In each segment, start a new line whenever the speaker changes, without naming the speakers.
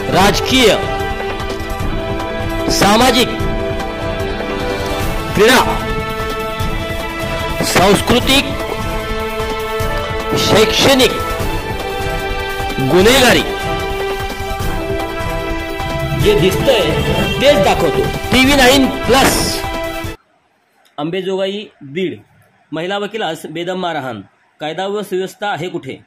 राजकीय, सामाजिक, क्रीडा, सांस्कृतिक, शैक्षणिक, गुन्हेगारी जे दिसतंय तेच दाखवतो TV9+।
अंबेजोगाई बीड, महिला वकिलास बेदम मारहाण, कायदा व सुव्यवस्था आहे कुठे?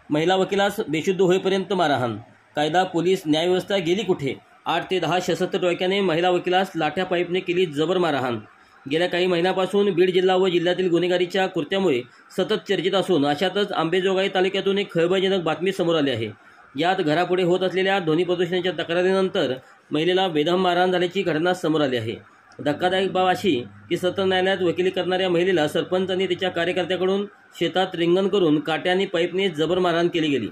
महिला वकिलास बेशुद्ध होईपर्यंत मारहाण, कायदा पोलीस न्यायव्यवस्था गेली कुठे? 8 ते 10 सशस्त्र टोळक्याने महिला वकिलास लाठ्या पाईपने केली जबर मारहाण। गेल्या काही महिन्यापासून बीड जिल्हा व जिल्ह्यातील गुन्हेगारीच्या कृत्यामुळे सतत चर्चेत असून अशातच अंबेजोगाई तालुक्यातून एक खळबळजनक बातमी समोर आली आहे। यात घरापुढे होत असलेल्या ध्वनी प्रदूषणाच्या तक्रारीनंतर महिलेला बेदम मारहाण झाल्याची घटना समोर आली आहे। धक्कादायक बाब अशी की सत्र न्यायालयात वकिली करणाऱ्या महिलेला सरपंचांनी तिच्या कार्यकर्त्याकडून शेतात रिंगण करून काट्याने पाईपने जबर मारहाण केली गेली।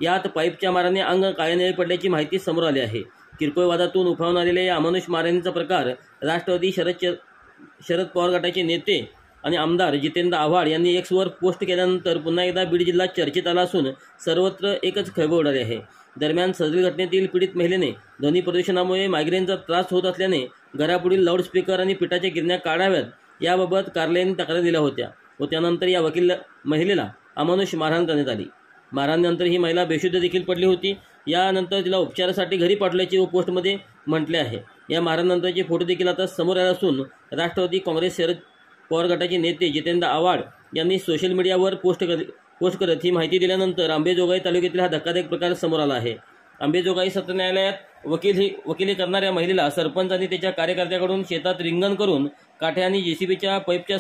यात पाईपच्या माराने अंग काळेनिळे पडल्याची माहिती समोर आली आहे। किरकोळ वादातून उफाळून आलेल्या या अमानुष मारहाणीचा प्रकार राष्ट्रवादी शरद पवार गटाचे नेते आणि आमदार जितेंद्र आव्हाड यांनी एक्सवर पोस्ट केल्यानंतर पुन्हा एकदा बीड जिल्हा चर्चेत आला असून सर्वत्र एकच खळबळ उडाली आहे। दरम्यान सदरील घटनेतील पीडित महिलेने ध्वनी प्रदूषणामुळे मायग्रेनचा त्रास होत असल्याने घरापुढील लाऊडस्पीकर आणि पिठाच्या गिरण्या काढाव्यात याबाबत कार्यालयाने तक्रार दिल्या होत्या व त्यानंतर या महिलेला अमानुष मारहाण करण्यात आली। मारहाणीनंतर ही महिला बेशुद्ध देखील पडली होती। यानंतर तिला उपचारासाठी घरी पाठवल्याचे व पोस्टमध्ये म्हटले आहे। या मारहाणीनंतरचे फोटो देखील आता समोर आले असून राष्ट्रवादी काँग्रेस शरद पवार गटाचे नेते जितेंद्र आव्हाड यांनी सोशल मीडियावर पोस्ट करत ही माहिती दिल्यानंतर अंबेजोगाई तालुक्यातील हा धक्कादायक प्रकार समोर आला आहे। अंबेजोगाई सत्र न्यायालयात वकिली करणाऱ्या महिलेला सरपंचांनी त्याच्या कार्यकर्त्याकडून शेतात रिंगण करून काठ्या आणि JCBच्या पाईपच्या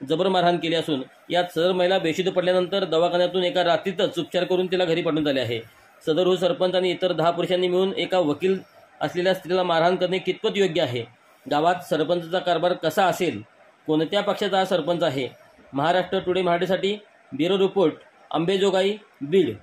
जबर मारहाण केली असून यात सदर महिला बेशुद्ध पडल्यानंतर दवाखान्यातून एका रात्रीतच उपचार करून तिला घरी पाठवण्यात आले आहे। सदर सरपंच आणि इतर 10 पुरुषांनी मिळून एका वकील असलेल्या स्त्रीला मारहाण करणे कितपत योग्य आहे? गावात सरपंचाचा कारभार कसा असेल? कोणत्या पक्षाचा हा सरपंच आहे? महाराष्ट्र टुडे मराठीसाठी ब्युरो रिपोर्ट, अंबेजोगाई, बीड।